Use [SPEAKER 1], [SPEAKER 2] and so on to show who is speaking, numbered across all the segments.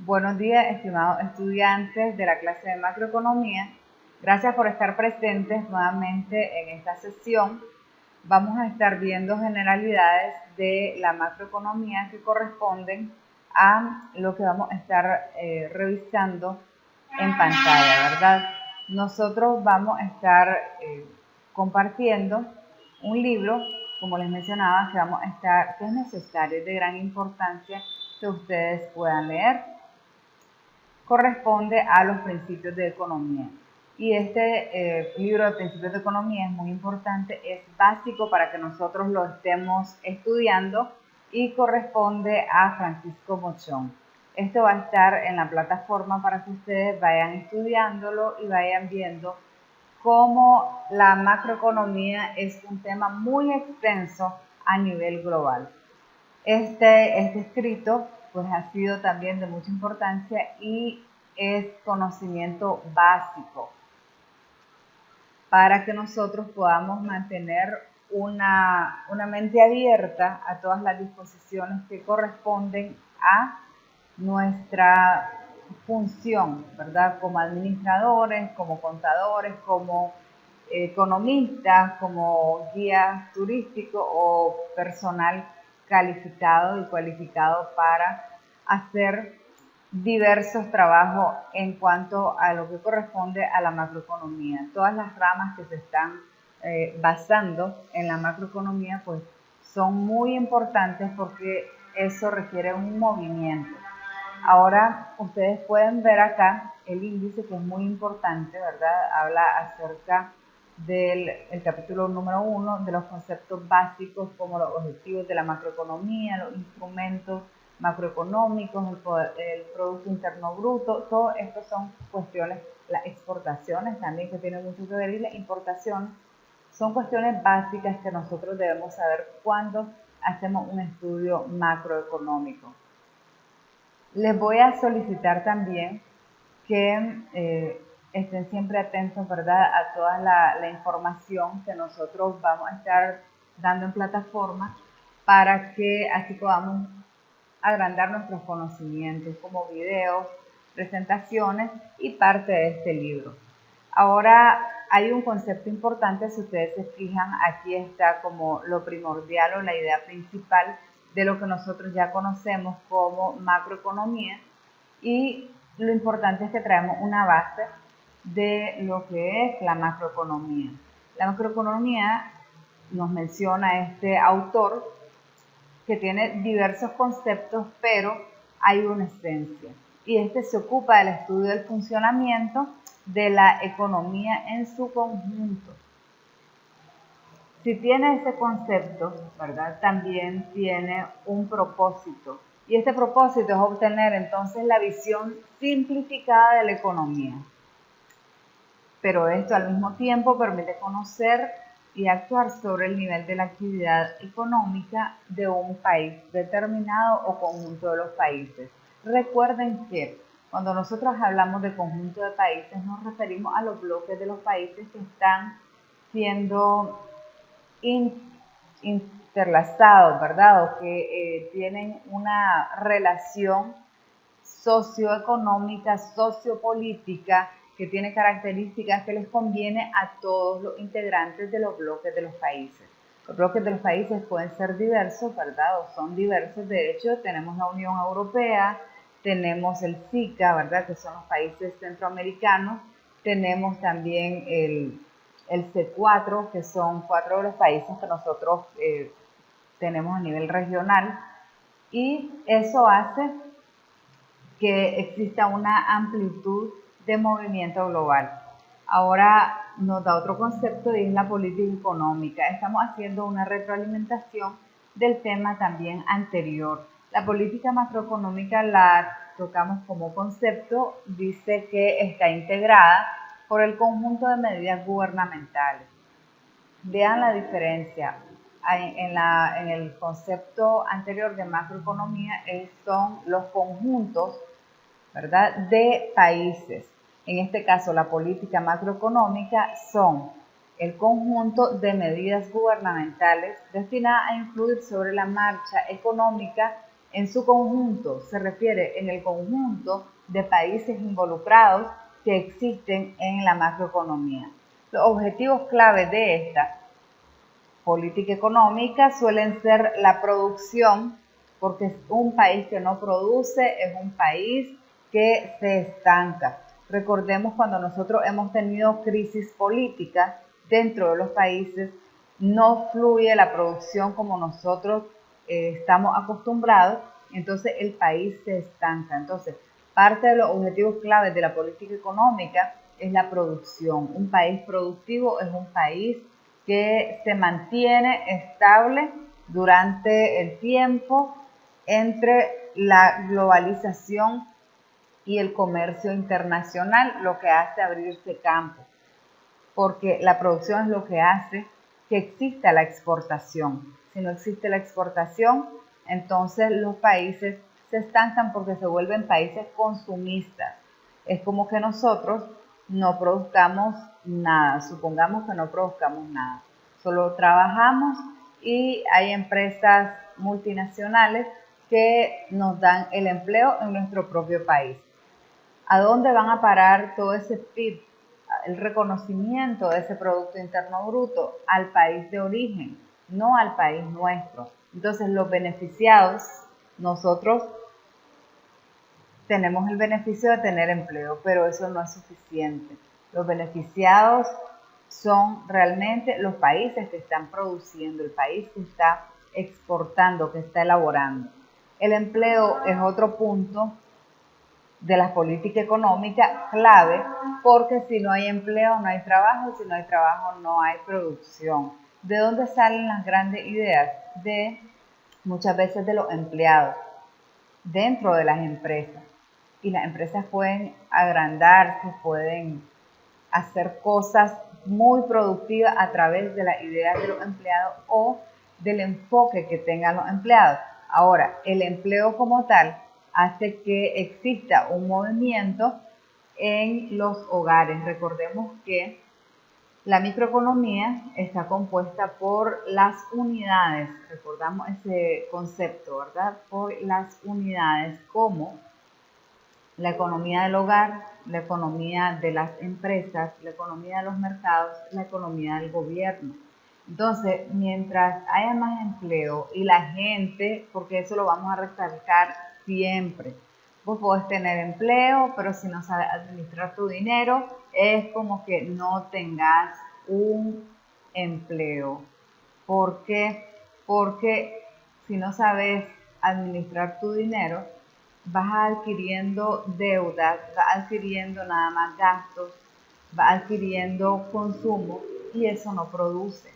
[SPEAKER 1] Buenos días, estimados estudiantes de la clase de macroeconomía. Gracias por estar presentes nuevamente en esta sesión. Vamos a estar viendo generalidades de la macroeconomía que corresponden a lo que vamos a estar revisando en pantalla, ¿verdad? Nosotros vamos a estar compartiendo un libro, como les mencionaba, que es necesario, es de gran importancia que ustedes puedan leer. Corresponde a los principios de economía. Y este libro de principios de economía es muy importante, es básico para que nosotros lo estemos estudiando y corresponde a Francisco Mochón. Esto va a estar en la plataforma para que ustedes vayan estudiándolo y vayan viendo cómo la macroeconomía es un tema muy extenso a nivel global. Este escrito pues ha sido también de mucha importancia y es conocimiento básico para que nosotros podamos mantener una mente abierta a todas las disposiciones que corresponden a nuestra función, ¿verdad? Como administradores, como contadores, como economistas, como guías turísticos o personal calificado y cualificado para hacer diversos trabajos en cuanto a lo que corresponde a la macroeconomía. Todas las ramas que se están basando en la macroeconomía pues son muy importantes porque eso requiere un movimiento. Ahora ustedes pueden ver acá el índice, que es muy importante, ¿verdad? Habla acerca del capítulo número 1 de los conceptos básicos como los objetivos de la macroeconomía, los instrumentos macroeconómicos, el Producto Interno Bruto. Todo esto son cuestiones, las exportaciones también, que tienen mucho que ver, y la importación, son cuestiones básicas que nosotros debemos saber cuando hacemos un estudio macroeconómico. Les voy a solicitar también que estén siempre atentos, ¿verdad?, a toda la información que nosotros vamos a estar dando en plataforma para que así podamos agrandar nuestros conocimientos, como videos, presentaciones y parte de este libro. Ahora hay un concepto importante, si ustedes se fijan, aquí está como lo primordial o la idea principal de lo que nosotros ya conocemos como macroeconomía, y lo importante es que traemos una base de lo que es la macroeconomía. La macroeconomía, nos menciona este autor, que tiene diversos conceptos, pero hay una esencia. Y este se ocupa del estudio del funcionamiento de la economía en su conjunto. Si tiene ese concepto, ¿verdad?, también tiene un propósito. Y este propósito es obtener entonces la visión simplificada de la economía. Pero esto al mismo tiempo permite conocer y actuar sobre el nivel de la actividad económica de un país determinado o conjunto de los países. Recuerden que cuando nosotros hablamos de conjunto de países nos referimos a los bloques de los países que están siendo interlazados, ¿verdad?, o que tienen una relación socioeconómica, sociopolítica, que tiene características que les conviene a todos los integrantes de los bloques de los países. Los bloques de los países pueden ser diversos, ¿verdad?, o son diversos. De hecho, tenemos la Unión Europea, tenemos el SICA, ¿verdad?, que son los países centroamericanos, tenemos también el C4, que son 4 de los países que nosotros tenemos a nivel regional, y eso hace que exista una amplitud de movimiento global. Ahora nos da otro concepto, y es la política económica. Estamos haciendo una retroalimentación del tema también anterior. La política macroeconómica la tocamos como concepto, dice que está integrada por el conjunto de medidas gubernamentales. Vean la diferencia. En el concepto anterior de macroeconomía son los conjuntos, ¿verdad?, de países. En este caso, la política macroeconómica son el conjunto de medidas gubernamentales destinadas a influir sobre la marcha económica En su conjunto se refiere en el conjunto de países involucrados que existen en la macroeconomía. Los objetivos clave de esta política económica suelen ser la producción, porque un país que no produce es un país que se estanca. Recordemos cuando nosotros hemos tenido crisis políticas dentro de los países, no fluye la producción como nosotros estamos acostumbrados, entonces el país se estanca. Entonces, parte de los objetivos claves de la política económica es la producción. Un país productivo es un país que se mantiene estable durante el tiempo entre la globalización y el comercio internacional, lo que hace abrirse campo, porque la producción es lo que hace que exista la exportación. Si no existe la exportación, entonces los países se estancan porque se vuelven países consumistas. Es como que nosotros no produzcamos nada, supongamos que no produzcamos nada, solo trabajamos y hay empresas multinacionales que nos dan el empleo en nuestro propio país. ¿A dónde van a parar todo ese PIB, el reconocimiento de ese Producto Interno Bruto? Al país de origen, no al país nuestro. Entonces los beneficiados, nosotros tenemos el beneficio de tener empleo, pero eso no es suficiente. Los beneficiados son realmente los países que están produciendo, el país que está exportando, que está elaborando. El empleo es otro punto de la política económica clave, porque si no hay empleo no hay trabajo, si no hay trabajo no hay producción. ¿De dónde salen las grandes ideas? De muchas veces de los empleados dentro de las empresas. Y las empresas pueden agrandarse, pueden hacer cosas muy productivas a través de las ideas de los empleados o del enfoque que tengan los empleados. Ahora, el empleo como tal hace que exista un movimiento en los hogares. Recordemos que la microeconomía está compuesta por las unidades, recordamos ese concepto, ¿verdad? Por las unidades como la economía del hogar, la economía de las empresas, la economía de los mercados, la economía del gobierno. Entonces, mientras haya más empleo y la gente, porque eso lo vamos a recalcar siempre, vos podés tener empleo, pero si no sabes administrar tu dinero, es como que no tengas un empleo. ¿Por qué? Porque si no sabes administrar tu dinero, vas adquiriendo deudas, vas adquiriendo nada más gastos, vas adquiriendo consumo y eso no produce.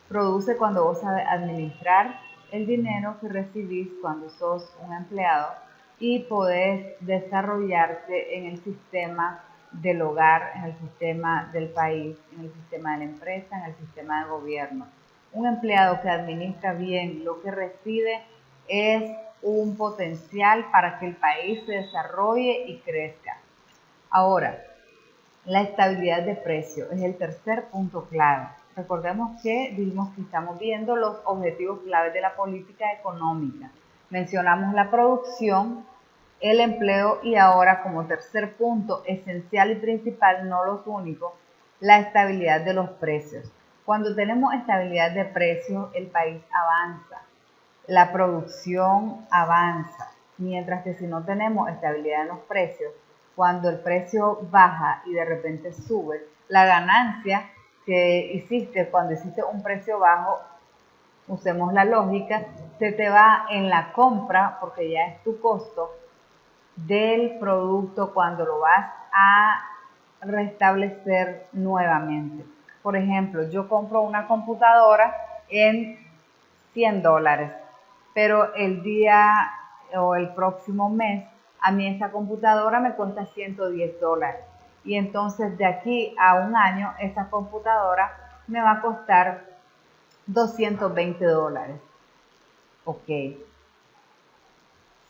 [SPEAKER 1] Produce cuando vos sabes administrar el dinero que recibís cuando sos un empleado y podés desarrollarte en el sistema del hogar, en el sistema del país, en el sistema de la empresa, en el sistema de gobierno. Un empleado que administra bien lo que recibe es un potencial para que el país se desarrolle y crezca. Ahora, la estabilidad de precios es el tercer punto clave. Recordemos que dijimos que estamos viendo los objetivos claves de la política económica. Mencionamos la producción, el empleo y ahora como tercer punto esencial y principal, no los únicos, la estabilidad de los precios. Cuando tenemos estabilidad de precios, el país avanza, la producción avanza, mientras que si no tenemos estabilidad en los precios, cuando el precio baja y de repente sube, la ganancia que hiciste cuando hiciste un precio bajo, usemos la lógica, se te va en la compra, porque ya es tu costo del producto cuando lo vas a restablecer nuevamente. Por ejemplo, yo compro una computadora en $100, pero el día o el próximo mes a mí esa computadora me cuesta $110 y entonces de aquí a un año esa computadora me va a costar $220. Ok,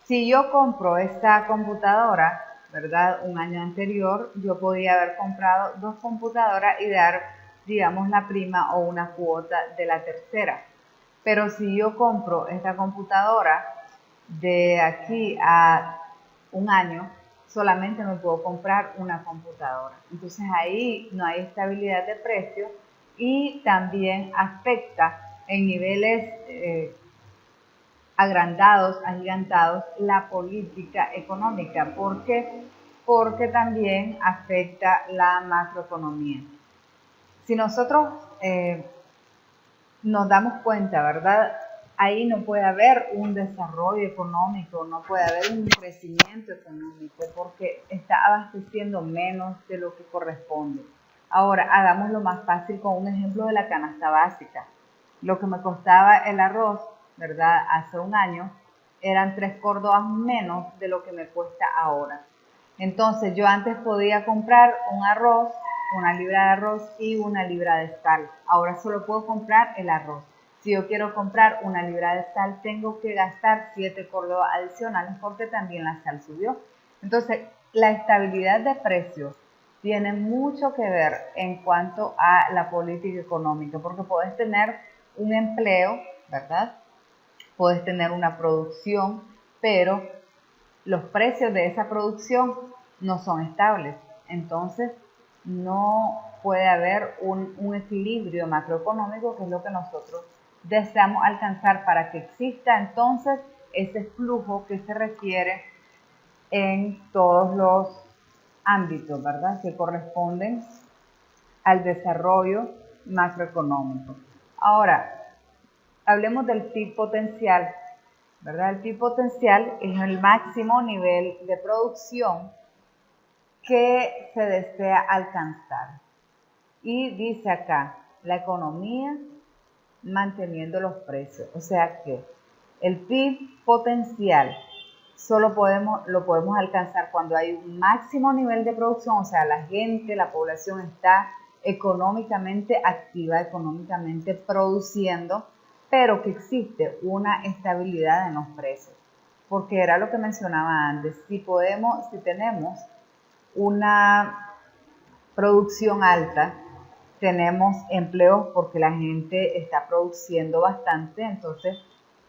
[SPEAKER 1] si yo compro esta computadora, ¿verdad? Un año anterior yo podía haber comprado 2 computadoras y dar, digamos, la prima o una cuota de la tercera. Pero si yo compro esta computadora de aquí a un año solamente me puedo comprar una computadora. Entonces ahí no hay estabilidad de precio y también afecta en niveles agrandados, agigantados, la política económica. ¿Por qué? Porque también afecta la macroeconomía. Si nosotros nos damos cuenta, ¿verdad? Ahí no puede haber un desarrollo económico, no puede haber un crecimiento económico porque está abasteciendo menos de lo que corresponde. Ahora, hagámoslo más fácil con un ejemplo de la canasta básica. Lo que me costaba el arroz, ¿verdad? Hace un año, eran 3 córdobas menos de lo que me cuesta ahora. Entonces, yo antes podía comprar un arroz, una libra de arroz y una libra de sal. Ahora solo puedo comprar el arroz. Si yo quiero comprar una libra de sal, tengo que gastar 7 córdobas adicionales porque también la sal subió. Entonces, la estabilidad de precios tiene mucho que ver en cuanto a la política económica, porque puedes tener un empleo, ¿verdad? Puedes tener una producción, pero los precios de esa producción no son estables. Entonces, no puede haber un equilibrio macroeconómico, que es lo que nosotros deseamos alcanzar para que exista entonces ese flujo que se requiere en todos los ámbitos, ¿verdad? Que corresponden al desarrollo macroeconómico. Ahora, hablemos del PIB potencial, ¿verdad? El PIB potencial es el máximo nivel de producción que se desea alcanzar. Y dice acá, la economía manteniendo los precios. O sea que el PIB potencial solo lo podemos alcanzar cuando hay un máximo nivel de producción, o sea, la gente, la población está económicamente activa, económicamente produciendo, pero que existe una estabilidad en los precios. Porque era lo que mencionaba antes, si tenemos una producción alta, tenemos empleos porque la gente está produciendo bastante, entonces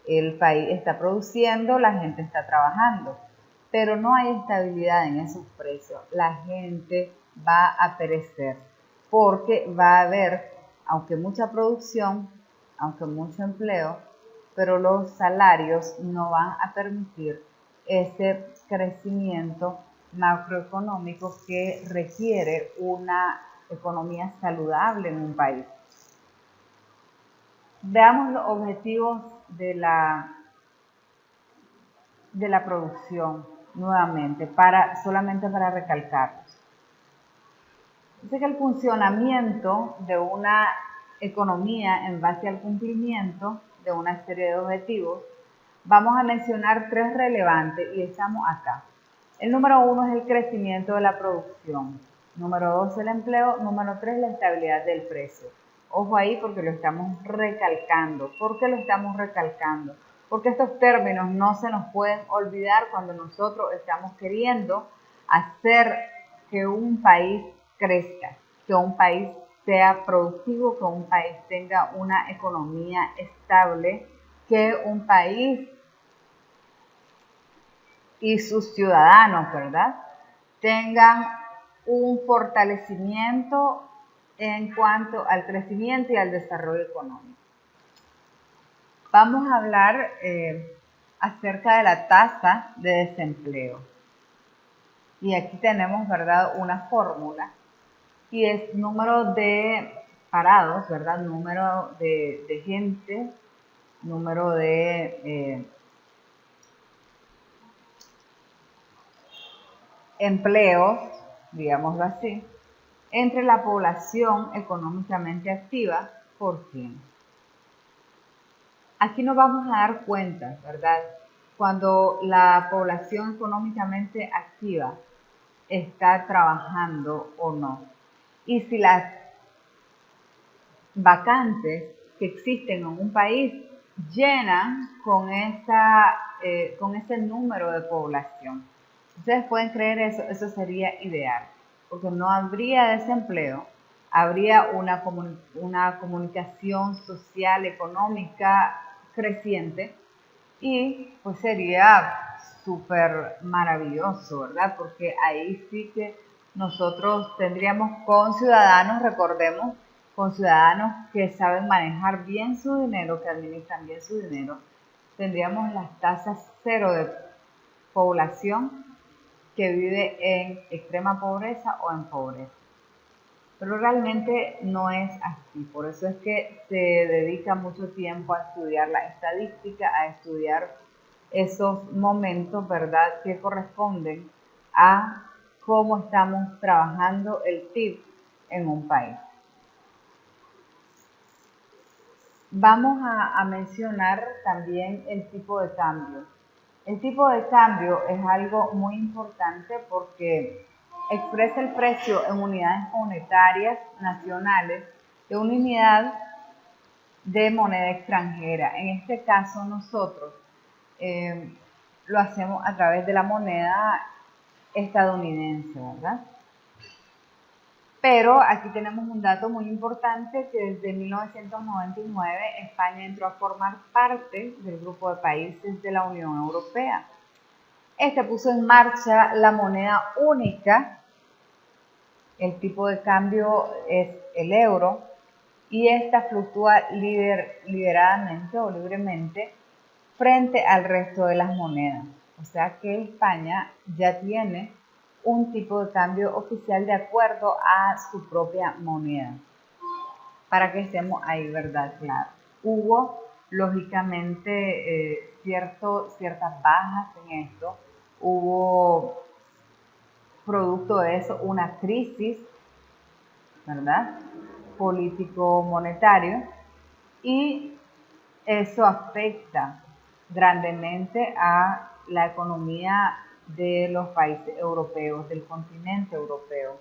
[SPEAKER 1] el país está produciendo, la gente está trabajando, pero no hay estabilidad en esos precios. La gente va a perecer porque va a haber, aunque mucha producción, aunque mucho empleo, pero los salarios no van a permitir ese crecimiento macroeconómico que requiere una economía saludable en un país. Veamos los objetivos de la producción nuevamente, solamente para recalcarlos. Dice que el funcionamiento de una economía en base al cumplimiento de una serie de objetivos, vamos a mencionar 3 relevantes y estamos acá. El número 1 es el crecimiento de la producción, número 2 el empleo, número 3 la estabilidad del precio. Ojo ahí porque lo estamos recalcando. ¿Por qué lo estamos recalcando? Porque estos términos no se nos pueden olvidar cuando nosotros estamos queriendo hacer que un país crezca, que un país sea productivo, que un país tenga una economía estable, que un país y sus ciudadanos, ¿verdad?, tengan un fortalecimiento en cuanto al crecimiento y al desarrollo económico. Vamos a hablar acerca de la tasa de desempleo. Y aquí tenemos, ¿verdad?, una fórmula y es número de parados, ¿verdad?, número de gente, número de empleos, digámoslo así, entre la población económicamente activa por 100. Aquí nos vamos a dar cuenta, ¿verdad?, cuando la población económicamente activa está trabajando o no. Y si las vacantes que existen en un país llenan con ese número de población. Ustedes pueden creer eso, eso sería ideal, porque no habría desempleo, habría una comunicación social, económica creciente Y pues sería súper maravilloso, ¿verdad? Porque ahí sí que nosotros tendríamos con ciudadanos, recordemos, con ciudadanos que saben manejar bien su dinero, que administran bien su dinero, tendríamos las tasas cero de población que vive en extrema pobreza o en pobreza. Pero realmente no es así, por eso es que se dedica mucho tiempo a estudiar la estadística, a estudiar esos momentos, ¿verdad?, que corresponden a cómo estamos trabajando el PIB en un país. Vamos a mencionar también el tipo de cambio. El tipo de cambio es algo muy importante porque expresa el precio en unidades monetarias nacionales de una unidad de moneda extranjera. En este caso nosotros lo hacemos a través de la moneda estadounidense, ¿verdad? Pero aquí tenemos un dato muy importante que desde 1999 España entró a formar parte del grupo de países de la Unión Europea. Este puso en marcha la moneda única, el tipo de cambio es el euro, y esta fluctúa lideradamente o libremente frente al resto de las monedas. O sea que España ya tiene un tipo de cambio oficial de acuerdo a su propia moneda. Para que estemos ahí, ¿verdad? Claro. Hubo, lógicamente, ciertas bajas en esto. Hubo, producto de eso, una crisis, ¿verdad?, político-monetario, y eso afecta grandemente a la economía de los países europeos, del continente europeo.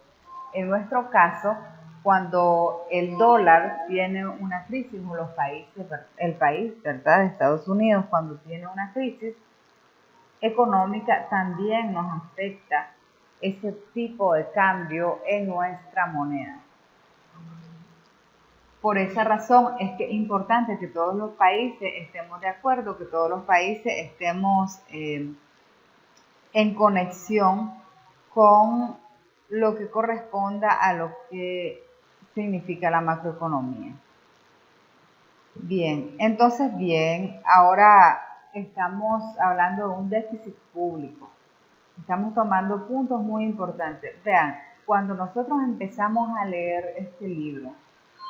[SPEAKER 1] En nuestro caso, cuando el dólar tiene una crisis, o los países, el país, ¿verdad?, de Estados Unidos, cuando tiene una crisis económica, también nos afecta ese tipo de cambio en nuestra moneda. Por esa razón es que es importante que todos los países estemos de acuerdo, que todos los países estemos en conexión con lo que corresponda a lo que significa la macroeconomía. Bien, entonces ahora estamos hablando de un déficit público. Estamos tomando puntos muy importantes. Vean, cuando nosotros empezamos a leer este libro,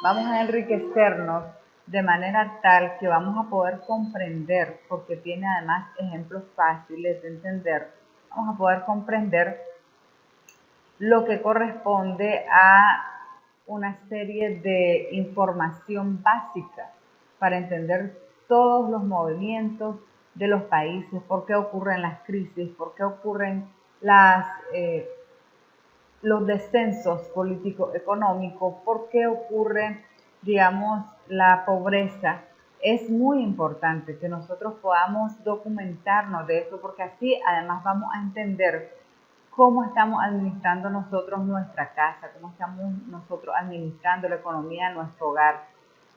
[SPEAKER 1] vamos a enriquecernos de manera tal que vamos a poder comprender, porque tiene además ejemplos fáciles de entender, vamos a poder comprender lo que corresponde a una serie de información básica para entender todos los movimientos de los países, por qué ocurren las crisis, por qué ocurren los descensos político-económicos, por qué ocurre, digamos, la pobreza. Es muy importante que nosotros podamos documentarnos de esto, porque así además vamos a entender cómo estamos administrando nosotros nuestra casa, cómo estamos nosotros administrando la economía de nuestro hogar,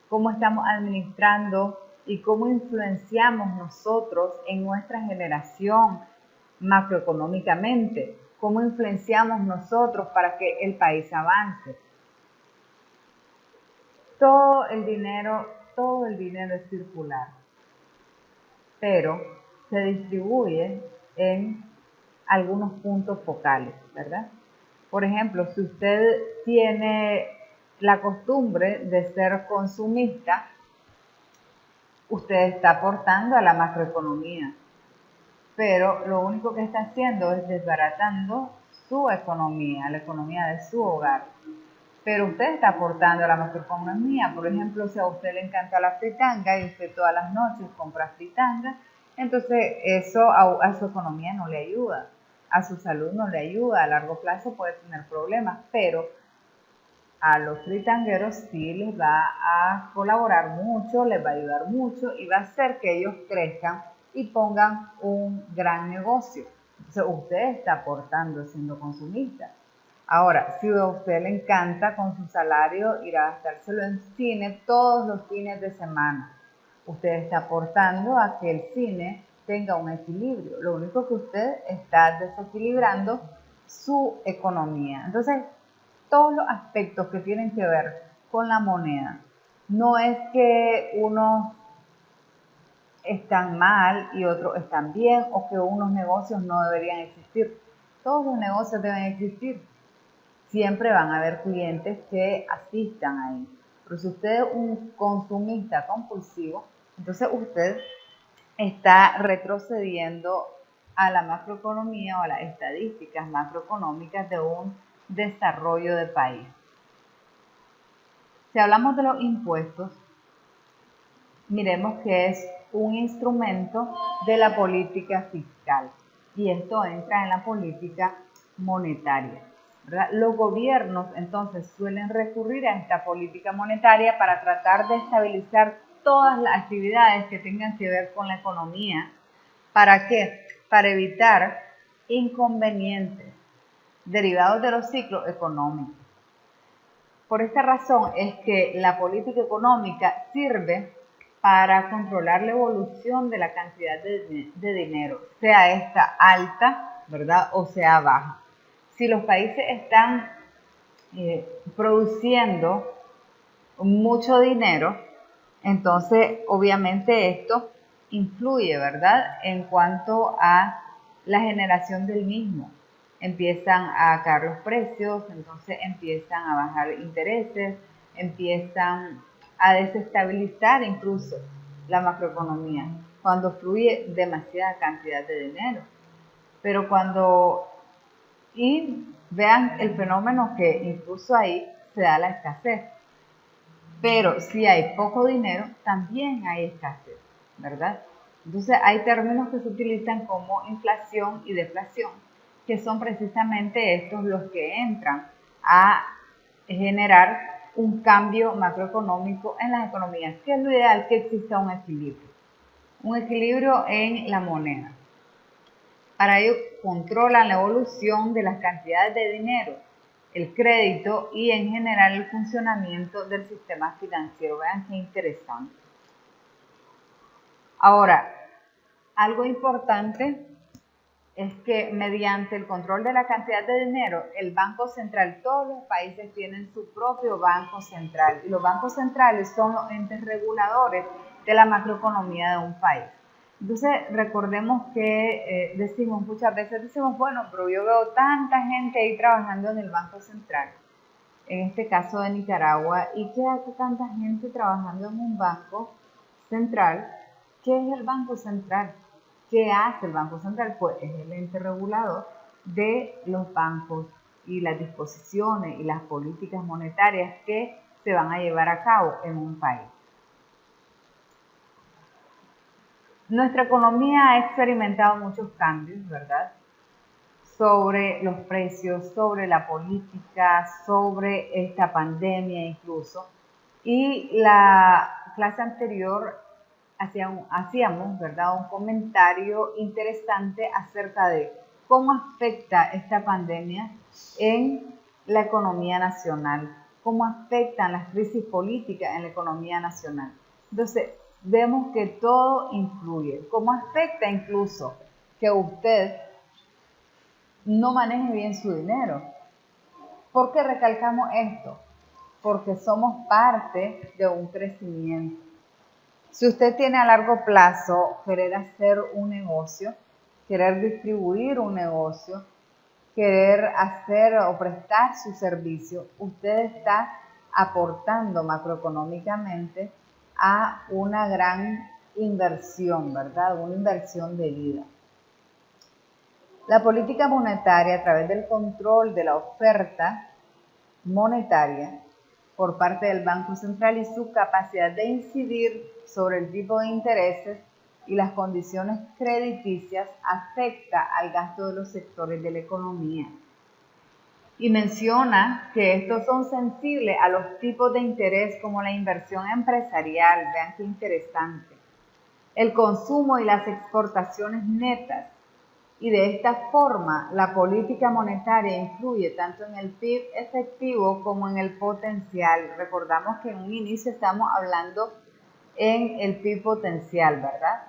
[SPEAKER 1] cómo estamos administrando y cómo influenciamos nosotros en nuestra generación macroeconómicamente, cómo influenciamos nosotros para que el país avance. Todo el dinero es circular, pero se distribuye en algunos puntos focales, ¿verdad? Por ejemplo, si usted tiene la costumbre de ser consumista, usted está aportando a la macroeconomía, pero lo único que está haciendo es desbaratando su economía, la economía de su hogar. Pero usted está aportando a la macroeconomía. Por ejemplo, si a usted le encanta la fritanga y usted todas las noches compra fritanga, entonces eso a su economía no le ayuda, a su salud no le ayuda, a largo plazo puede tener problemas, pero a los fritangueros sí les va a colaborar mucho, les va a ayudar mucho y va a hacer que ellos crezcan y pongan un gran negocio. Entonces usted está aportando siendo consumista. Ahora, si a usted le encanta con su salario ir a gastárselo en cine todos los fines de semana, usted está aportando a que el cine tenga un equilibrio. Lo único que usted está desequilibrando su economía. Entonces, todos los aspectos que tienen que ver con la moneda, no es que unos están mal y otros están bien, o que unos negocios no deberían existir. Todos los negocios deben existir. Siempre van a haber clientes que asistan ahí. Pero si usted es un consumista compulsivo, entonces usted está retrocediendo a la macroeconomía o a las estadísticas macroeconómicas de un desarrollo de país. Si hablamos de los impuestos, miremos que es un instrumento de la política fiscal y esto entra en la política monetaria, ¿verdad? Los gobiernos entonces suelen recurrir a esta política monetaria para tratar de estabilizar todas las actividades que tengan que ver con la economía. ¿Para qué? Para evitar inconvenientes derivados de los ciclos económicos. Por esta razón es que la política económica sirve para controlar la evolución de la cantidad de dinero, sea esta alta, ¿verdad? O sea baja. Si los países están produciendo mucho dinero, entonces obviamente esto influye, ¿verdad? En cuanto a la generación del mismo. Empiezan a caer los precios, entonces empiezan a bajar intereses, empiezan a desestabilizar incluso la macroeconomía cuando fluye demasiada cantidad de dinero. Pero y vean el fenómeno que incluso ahí se da la escasez. Pero si hay poco dinero, también hay escasez, ¿verdad? Entonces hay términos que se utilizan como inflación y deflación, que son precisamente estos los que entran a generar un cambio macroeconómico en las economías, que es lo ideal, que exista un equilibrio en la moneda. Para ello controlan la evolución de las cantidades de dinero, el crédito y en general el funcionamiento del sistema financiero. Vean qué interesante. Ahora, algo importante es que mediante el control de la cantidad de dinero, el Banco Central, todos los países tienen su propio Banco Central y los bancos centrales son los entes reguladores de la macroeconomía de un país. Entonces, recordemos que muchas veces decimos, bueno, pero yo veo tanta gente ahí trabajando en el Banco Central, en este caso de Nicaragua, ¿y qué hace tanta gente trabajando en un banco central? ¿Qué es el Banco Central? ¿Qué hace el Banco Central? Pues es el ente regulador de los bancos y las disposiciones y las políticas monetarias que se van a llevar a cabo en un país. Nuestra economía ha experimentado muchos cambios, ¿verdad? Sobre los precios, sobre la política, sobre esta pandemia incluso. Y la clase anterior hacíamos, ¿verdad?, un comentario interesante acerca de cómo afecta esta pandemia en la economía nacional, cómo afectan las crisis políticas en la economía nacional. Entonces, vemos que todo influye, cómo afecta incluso que usted no maneje bien su dinero. ¿Por qué recalcamos esto? Porque somos parte de un crecimiento. Si usted tiene a largo plazo querer hacer un negocio, querer distribuir un negocio, querer hacer o prestar su servicio, usted está aportando macroeconómicamente a una gran inversión, ¿verdad? Una inversión de vida. La política monetaria, a través del control de la oferta monetaria por parte del Banco Central y su capacidad de incidir sobre el tipo de intereses y las condiciones crediticias, afecta al gasto de los sectores de la economía. Y menciona que estos son sensibles a los tipos de interés como la inversión empresarial, vean qué interesante, el consumo y las exportaciones netas. Y de esta forma, la política monetaria influye tanto en el PIB efectivo como en el potencial. Recordamos que en un inicio estamos hablando en el PIB potencial, ¿verdad?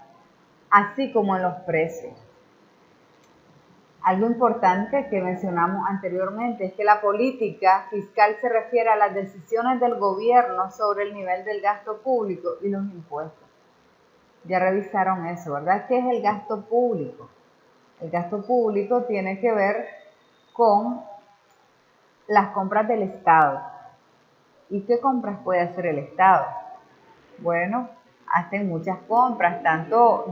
[SPEAKER 1] así como en los precios. Algo importante que mencionamos anteriormente es que la política fiscal se refiere a las decisiones del gobierno sobre el nivel del gasto público y los impuestos. Ya revisaron eso, ¿verdad? ¿Qué es el gasto público? El gasto público tiene que ver con las compras del Estado. ¿Y qué compras puede hacer el Estado? Bueno, hacen muchas compras, tanto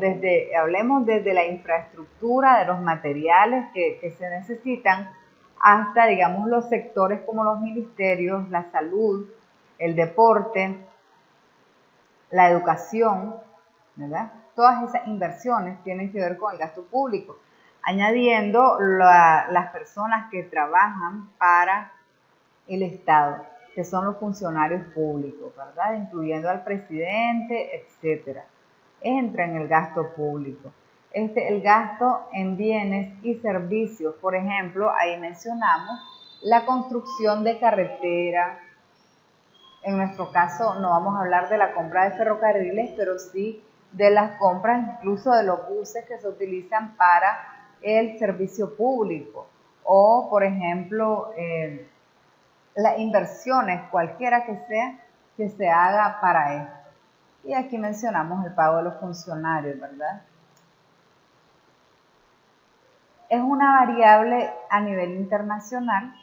[SPEAKER 1] hablemos desde la infraestructura, de los materiales que se necesitan, hasta, digamos, los sectores como los ministerios, la salud, el deporte, la educación, ¿verdad? Todas esas inversiones tienen que ver con el gasto público, añadiendo las personas que trabajan para el Estado, que son los funcionarios públicos, ¿verdad? Incluyendo al presidente, etcétera. Entra en el gasto público. El gasto en bienes y servicios, por ejemplo, ahí mencionamos la construcción de carreteras. En nuestro caso no vamos a hablar de la compra de ferrocarriles, pero sí de las compras incluso de los buses que se utilizan para el servicio público. O, por ejemplo, las inversiones, cualquiera que se haga para esto. Y aquí mencionamos el pago de los funcionarios, ¿verdad? Es una variable a nivel internacional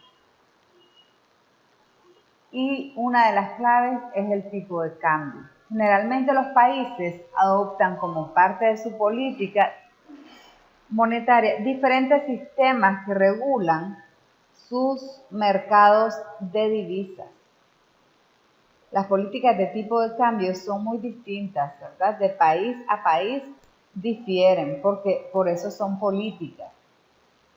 [SPEAKER 1] y una de las claves es el tipo de cambio. Generalmente los países adoptan como parte de su política monetaria diferentes sistemas que regulan sus mercados de divisas. Las políticas de tipo de cambio son muy distintas, ¿verdad? De país a país difieren, porque por eso son políticas.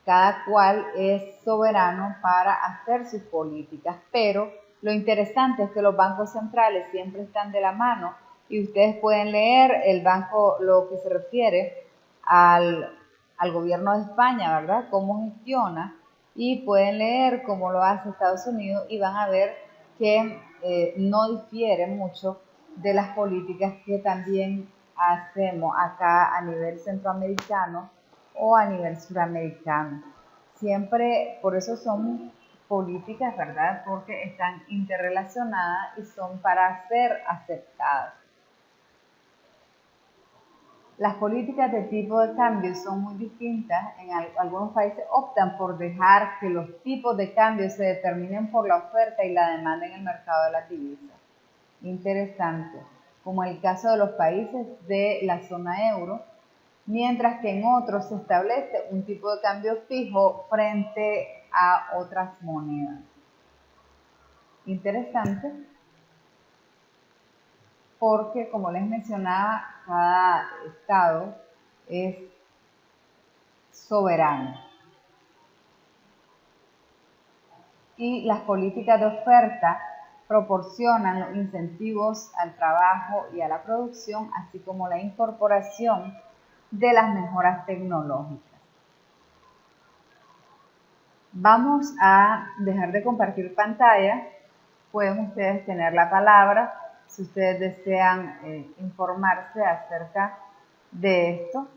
[SPEAKER 1] Cada cual es soberano para hacer sus políticas, pero lo interesante es que los bancos centrales siempre están de la mano y ustedes pueden leer el banco, lo que se refiere al gobierno de España, ¿verdad? Cómo gestiona, y pueden leer cómo lo hace Estados Unidos y van a ver que no difiere mucho de las políticas que también hacemos acá a nivel centroamericano o a nivel suramericano. Siempre, por eso son políticas, ¿verdad? Porque están interrelacionadas y son para ser aceptadas. Las políticas de tipo de cambio son muy distintas. En algunos países optan por dejar que los tipos de cambio se determinen por la oferta y la demanda en el mercado de las divisas. Interesante, como el caso de los países de la zona euro, mientras que en otros se establece un tipo de cambio fijo frente a otras monedas. Interesante, porque como les mencionaba, cada estado es soberano. Y las políticas de oferta proporcionan los incentivos al trabajo y a la producción, así como la incorporación de las mejoras tecnológicas. Vamos a dejar de compartir pantalla. Pueden ustedes tener la palabra si ustedes desean informarse acerca de esto,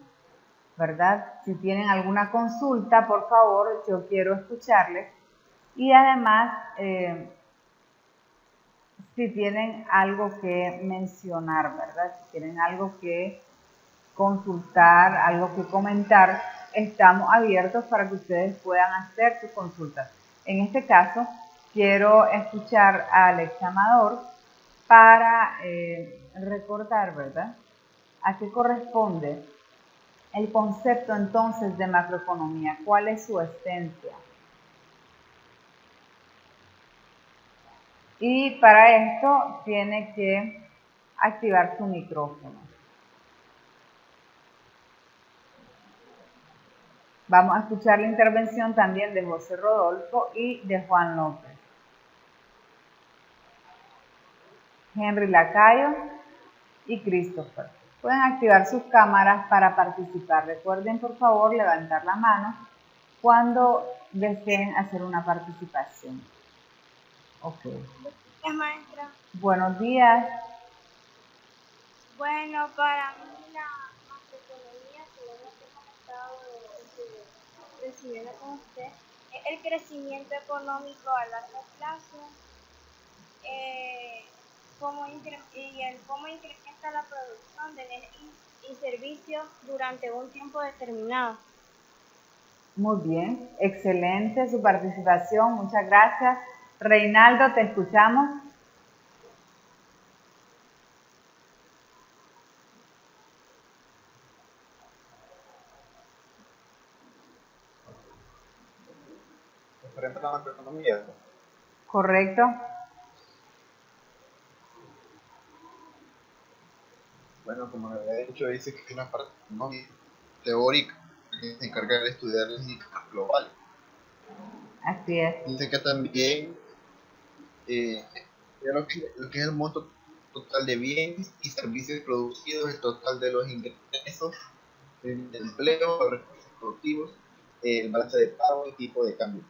[SPEAKER 1] ¿verdad? Si tienen alguna consulta, por favor, yo quiero escucharles. Y además, si tienen algo que mencionar, ¿verdad? Si tienen algo que consultar, algo que comentar, estamos abiertos para que ustedes puedan hacer sus consultas. En este caso, quiero escuchar a Alex Amador para recordar, ¿verdad?, a qué corresponde el concepto entonces de macroeconomía, cuál es su esencia. Y para esto tiene que activar su micrófono. Vamos a escuchar la intervención también de José Rodolfo y de Juan López. Henry Lacayo y Christopher. Pueden activar sus cámaras para participar. Recuerden, por favor, levantar la mano cuando deseen hacer una participación. Ok.
[SPEAKER 2] Es maestra.
[SPEAKER 1] Buenos días.
[SPEAKER 2] Bueno, para mí la macroeconomía estado recibiendo con usted es el crecimiento económico a largo plazo, cómo incrementa la producción de bienes y servicios durante un tiempo determinado.
[SPEAKER 1] Muy bien, excelente su participación, muchas gracias. Reinaldo, te escuchamos.
[SPEAKER 3] Referente a la macroeconomía.
[SPEAKER 1] Correcto.
[SPEAKER 3] Bueno, como le había dicho, dice que es una parte económica teórica que se encarga de estudiar los indicadores globales.
[SPEAKER 1] Así es.
[SPEAKER 3] Dice que también lo que es el monto total de bienes y servicios producidos, el total de los ingresos, el empleo, los recursos productivos, el balance de pago y tipo de cambio.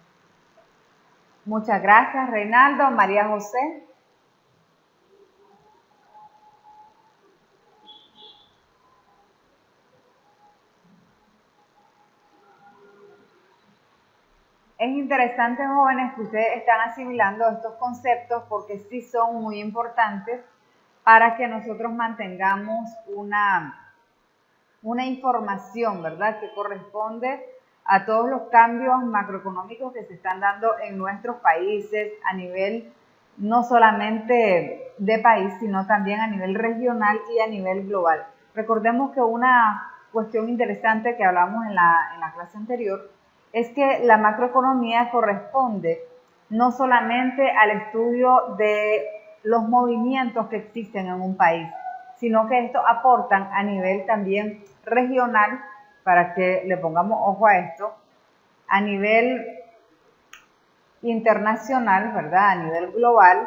[SPEAKER 1] Muchas gracias, Reinaldo. María José. Es interesante, jóvenes, que ustedes están asimilando estos conceptos porque sí son muy importantes para que nosotros mantengamos una información, ¿verdad?, que corresponde a todos los cambios macroeconómicos que se están dando en nuestros países a nivel no solamente de país, sino también a nivel regional y a nivel global. Recordemos que una cuestión interesante que hablamos en la clase anterior es que la macroeconomía corresponde no solamente al estudio de los movimientos que existen en un país, sino que estos aportan a nivel también regional, para que le pongamos ojo a esto, a nivel internacional, ¿verdad?, a nivel global,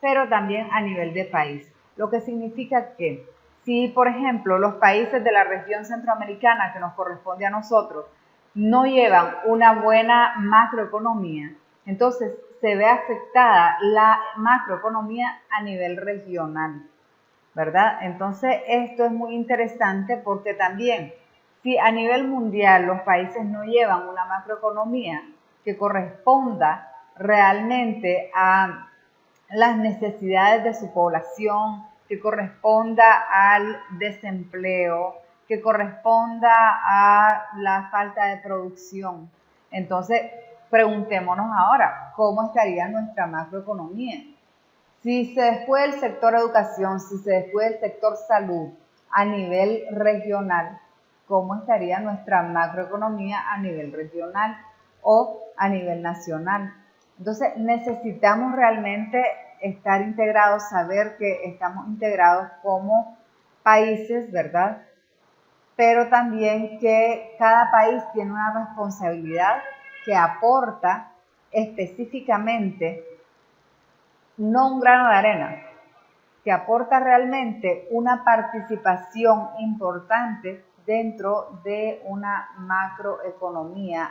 [SPEAKER 1] pero también a nivel de país. Lo que significa que si, por ejemplo, los países de la región centroamericana que nos corresponde a nosotros no llevan una buena macroeconomía, entonces se ve afectada la macroeconomía a nivel regional, ¿verdad? Entonces esto es muy interesante porque también si a nivel mundial los países no llevan una macroeconomía que corresponda realmente a las necesidades de su población, que corresponda al desempleo, que corresponda a la falta de producción. Entonces, preguntémonos ahora, ¿cómo estaría nuestra macroeconomía? Si se descuida el sector educación, si se descuida el sector salud a nivel regional, ¿cómo estaría nuestra macroeconomía a nivel regional o a nivel nacional? Entonces necesitamos realmente estar integrados, saber que estamos integrados como países, ¿verdad? Pero también que cada país tiene una responsabilidad que aporta específicamente, no un grano de arena, que aporta realmente una participación importante dentro de una macroeconomía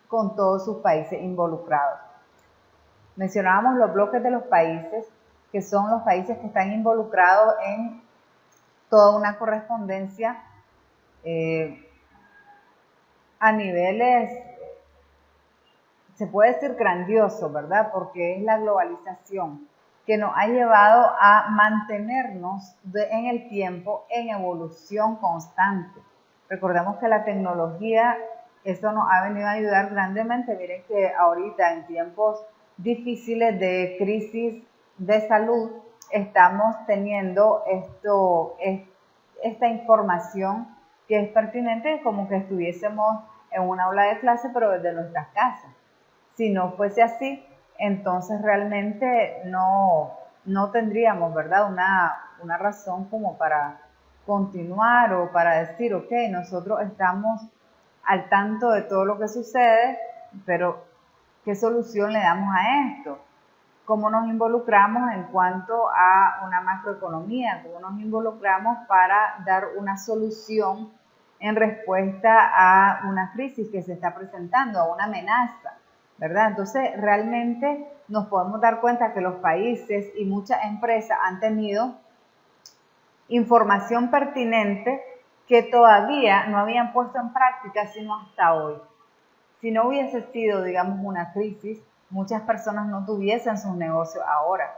[SPEAKER 1] con todos sus países involucrados. Mencionábamos los bloques de los países, que son los países que están involucrados en toda una correspondencia a niveles, se puede decir grandioso, ¿verdad? Porque es la globalización que nos ha llevado a mantenernos en el tiempo en evolución constante. Recordemos que la tecnología, eso nos ha venido a ayudar grandemente. Miren que ahorita en tiempos difíciles de crisis de salud estamos teniendo esta información que es pertinente, como que estuviésemos en una aula de clase pero desde nuestras casas. Si no fuese así, entonces realmente no tendríamos, ¿verdad?, una razón como para continuar o para decir, ok, nosotros estamos al tanto de todo lo que sucede, pero ¿qué solución le damos a esto? ¿Cómo nos involucramos en cuanto a una macroeconomía? ¿Cómo nos involucramos para dar una solución en respuesta a una crisis que se está presentando, a una amenaza, ¿verdad? Entonces, realmente nos podemos dar cuenta que los países y muchas empresas han tenido información pertinente que todavía no habían puesto en práctica sino hasta hoy. Si no hubiese sido, digamos, una crisis, muchas personas no tuviesen sus negocios ahora.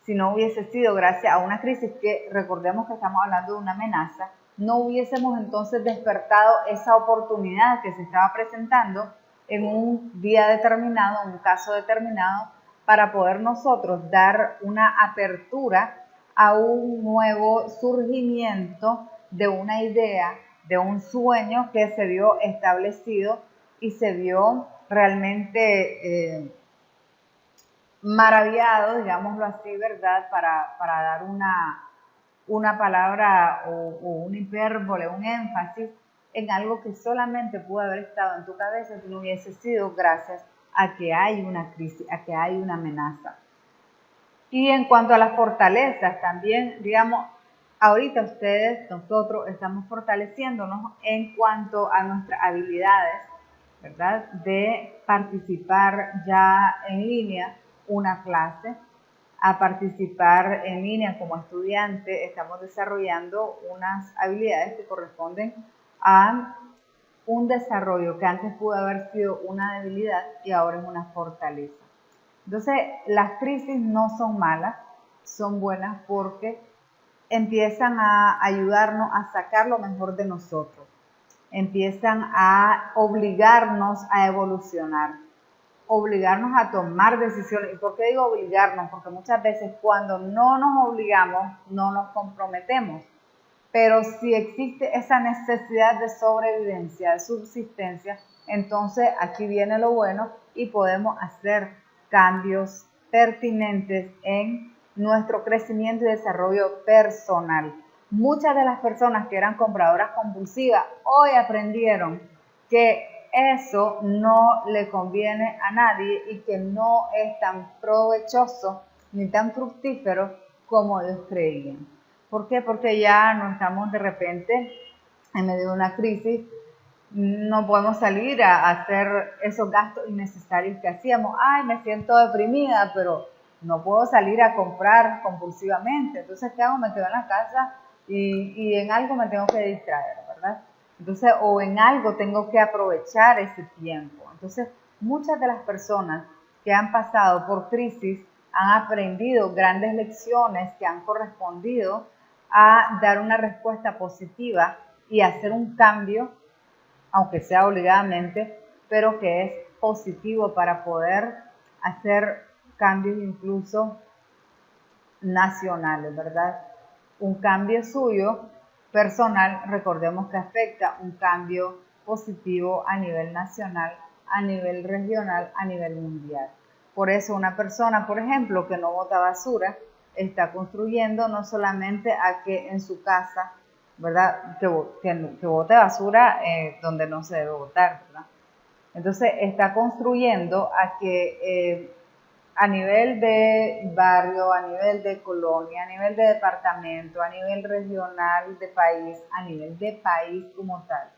[SPEAKER 1] Si no hubiese sido gracias a una crisis, que recordemos que estamos hablando de una amenaza, no hubiésemos entonces despertado esa oportunidad que se estaba presentando en un día determinado, en un caso determinado, para poder nosotros dar una apertura a un nuevo surgimiento de una idea, de un sueño que se vio establecido y se vio realmente maravillado, digámoslo así, ¿verdad? Para dar una palabra o un hipérbole, un énfasis en algo que solamente pudo haber estado en tu cabeza si no hubiese sido gracias a que hay una crisis, a que hay una amenaza. Y en cuanto a las fortalezas, también, digamos, ahorita ustedes, nosotros, estamos fortaleciéndonos en cuanto a nuestras habilidades, ¿verdad? De participar ya en línea una clase, a participar en línea como estudiante. Estamos desarrollando unas habilidades que corresponden a un desarrollo que antes pudo haber sido una debilidad y ahora es una fortaleza. Entonces, las crisis no son malas, son buenas porque empiezan a ayudarnos a sacar lo mejor de nosotros, empiezan a obligarnos a evolucionar, obligarnos a tomar decisiones. ¿Y por qué digo obligarnos? Porque muchas veces cuando no nos obligamos, no nos comprometemos. Pero si existe esa necesidad de sobrevivencia, de subsistencia, entonces aquí viene lo bueno y podemos hacer cambios pertinentes en nuestro crecimiento y desarrollo personal. Muchas de las personas que eran compradoras compulsivas hoy aprendieron que eso no le conviene a nadie y que no es tan provechoso ni tan fructífero como ellos creían. ¿Por qué? Porque ya no estamos de repente en medio de una crisis, no podemos salir a hacer esos gastos innecesarios que hacíamos. Ay, me siento deprimida, pero no puedo salir a comprar compulsivamente. Entonces, ¿qué hago? Me quedo en la casa y en algo me tengo que distraer, ¿verdad? Entonces, o en algo tengo que aprovechar ese tiempo. Entonces, muchas de las personas que han pasado por crisis han aprendido grandes lecciones que han correspondido a dar una respuesta positiva y hacer un cambio, aunque sea obligadamente, pero que es positivo para poder hacer cambios incluso nacionales, ¿verdad? Un cambio suyo personal, recordemos que afecta un cambio positivo a nivel nacional, a nivel regional, a nivel mundial. Por eso una persona, por ejemplo, que no bota basura, está contribuyendo no solamente a que en su casa, ¿verdad?, que bote basura donde no se debe botar, ¿verdad? Entonces está construyendo a que a nivel de barrio, a nivel de colonia, a nivel de departamento, a nivel regional de país, a nivel de país como tal,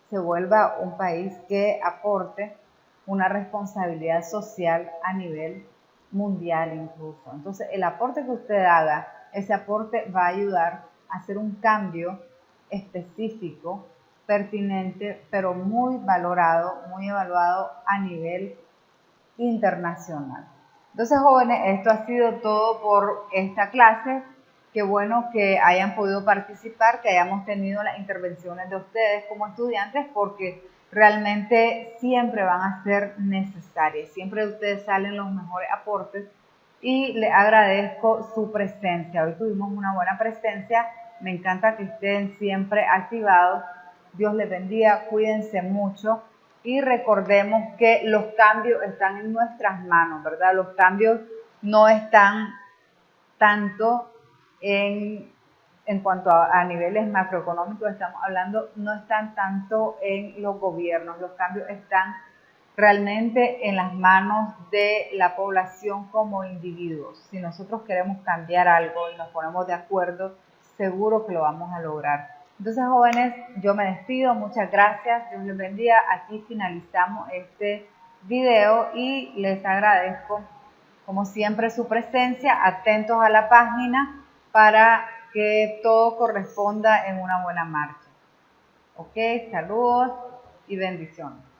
[SPEAKER 1] se vuelva un país que aporte una responsabilidad social a nivel mundial incluso. Entonces, el aporte que usted haga, ese aporte va a ayudar a hacer un cambio específico, pertinente, pero muy valorado, muy evaluado a nivel internacional. Entonces, jóvenes, esto ha sido todo por esta clase. Qué bueno que hayan podido participar, que hayamos tenido las intervenciones de ustedes como estudiantes, porque realmente siempre van a ser necesarias. Siempre de ustedes salen los mejores aportes y les agradezco su presencia. Hoy tuvimos una buena presencia. Me encanta que estén siempre activados. Dios les bendiga, cuídense mucho. Y recordemos que los cambios están en nuestras manos, ¿verdad? Los cambios no están tanto en cuanto a niveles macroeconómicos, estamos hablando, no están tanto en los gobiernos. Los cambios están realmente en las manos de la población como individuos. Si nosotros queremos cambiar algo y nos ponemos de acuerdo, seguro que lo vamos a lograr. Entonces, jóvenes, yo me despido, muchas gracias, Dios les bendiga. Aquí finalizamos este video y les agradezco, como siempre, su presencia. Atentos a la página para que todo corresponda en una buena marcha. Ok, saludos y bendiciones.